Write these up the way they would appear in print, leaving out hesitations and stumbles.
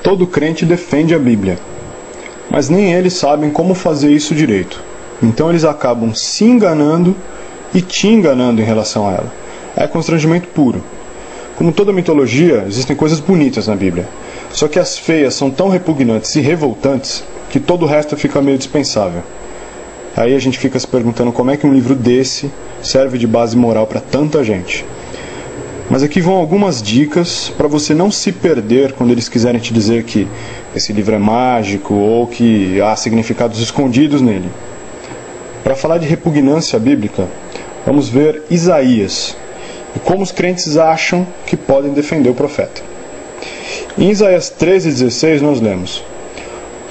Todo crente defende a Bíblia, mas nem eles sabem como fazer isso direito. Então eles acabam se enganando e te enganando em relação a ela. É constrangimento puro. Como toda mitologia, existem coisas bonitas na Bíblia. Só que as feias são tão repugnantes e revoltantes que todo o resto fica meio dispensável. Aí a gente fica se perguntando como é que um livro desse serve de base moral para tanta gente. Mas aqui vão algumas dicas para você não se perder quando eles quiserem te dizer que esse livro é mágico ou que há significados escondidos nele. Para falar de repugnância bíblica, vamos ver Isaías e como os crentes acham que podem defender o profeta. Em Isaías 13:16 nós lemos: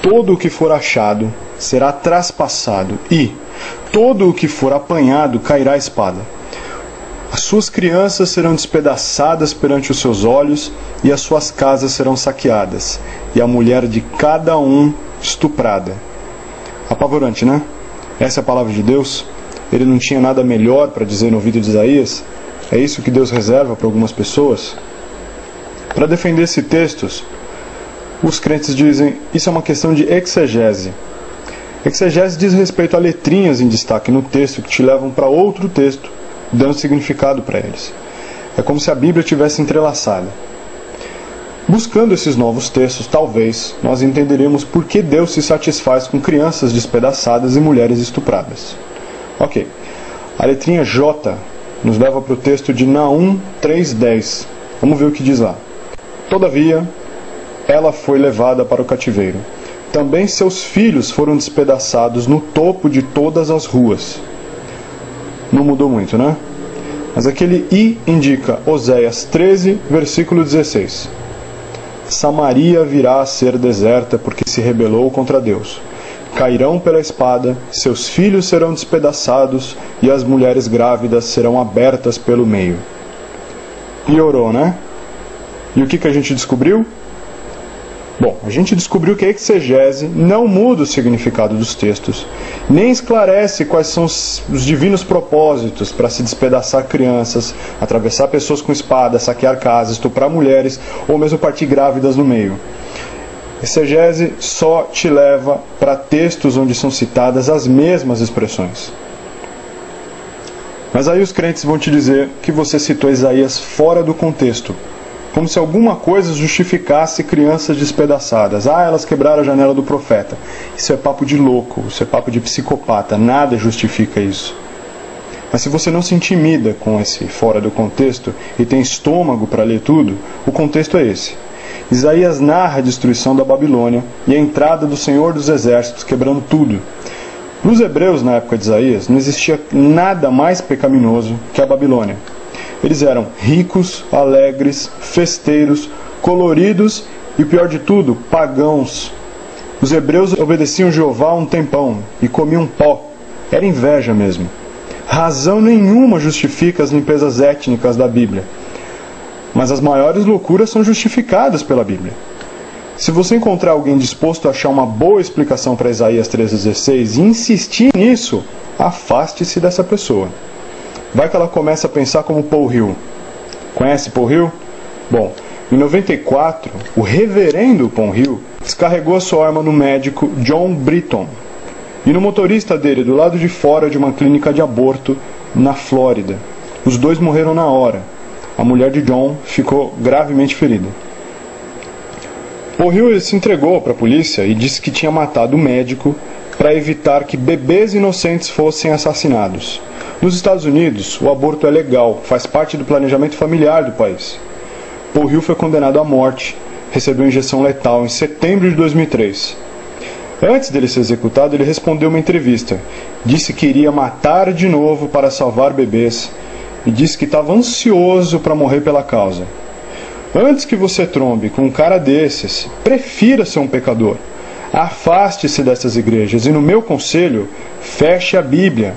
todo o que for achado será traspassado e todo o que for apanhado cairá a espada. As suas crianças serão despedaçadas perante os seus olhos e as suas casas serão saqueadas e a mulher de cada um estuprada. Apavorante, né? Essa é a palavra de Deus. Ele não tinha nada melhor para dizer no ouvido de Isaías? É isso que Deus reserva para algumas pessoas? Para defender esses textos, os crentes dizem isso é uma questão de exegese. Exegese diz respeito a letrinhas em destaque no texto que te levam para outro texto, dando significado para eles. É como se a Bíblia tivesse entrelaçada. Buscando esses novos textos, talvez nós entenderemos por que Deus se satisfaz com crianças despedaçadas e mulheres estupradas. Ok, a letrinha J nos leva para o texto de Naum 3:10. Vamos ver o que diz lá. Todavia, ela foi levada para o cativeiro. Também seus filhos foram despedaçados no topo de todas as ruas. Não mudou muito, né? Mas aquele I indica Oséias 13, versículo 16. Samaria virá a ser deserta porque se rebelou contra Deus. Cairão pela espada, seus filhos serão despedaçados e as mulheres grávidas serão abertas pelo meio. Piorou, né? E o que a gente descobriu? Bom, a gente descobriu que a exegese não muda o significado dos textos, nem esclarece quais são os divinos propósitos para se despedaçar crianças, atravessar pessoas com espada, saquear casas, estuprar mulheres ou mesmo partir grávidas no meio. Exegese só te leva para textos onde são citadas as mesmas expressões. Mas aí os crentes vão te dizer que você citou Isaías fora do contexto, como se alguma coisa justificasse crianças despedaçadas. Ah, elas quebraram a janela do profeta. Isso é papo de louco, isso é papo de psicopata, nada justifica isso. Mas se você não se intimida com esse fora do contexto e tem estômago para ler tudo, o contexto é esse. Isaías narra a destruição da Babilônia e a entrada do Senhor dos Exércitos, quebrando tudo. Para os hebreus, na época de Isaías, não existia nada mais pecaminoso que a Babilônia. Eles eram ricos, alegres, festeiros, coloridos e, o pior de tudo, pagãos. Os hebreus obedeciam Jeová um tempão e comiam pó. Era inveja mesmo. Razão nenhuma justifica as limpezas étnicas da Bíblia. Mas as maiores loucuras são justificadas pela Bíblia. Se você encontrar alguém disposto a achar uma boa explicação para Isaías 13:16 e insistir nisso, afaste-se dessa pessoa. Vai que ela começa a pensar como Paul Hill. Conhece Paul Hill? Bom, em 94, o reverendo Paul Hill descarregou a sua arma no médico John Britton e no motorista dele do lado de fora de uma clínica de aborto na Flórida. Os dois morreram na hora. A mulher de John ficou gravemente ferida. Paul Hill se entregou para a polícia e disse que tinha matado o médico para evitar que bebês inocentes fossem assassinados. Nos Estados Unidos, o aborto é legal, faz parte do planejamento familiar do país. Paul Hill foi condenado à morte, recebeu injeção letal em setembro de 2003. Antes dele ser executado, ele respondeu uma entrevista. Disse que iria matar de novo para salvar bebês e disse que estava ansioso para morrer pela causa. Antes que você trombe com um cara desses, prefira ser um pecador. Afaste-se dessas igrejas e, no meu conselho, feche a Bíblia.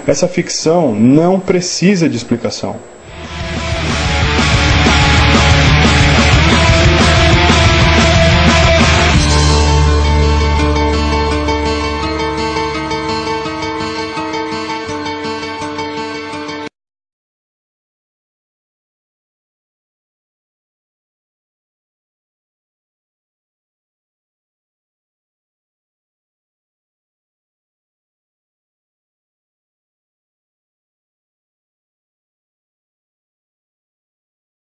Essa ficção não precisa de explicação.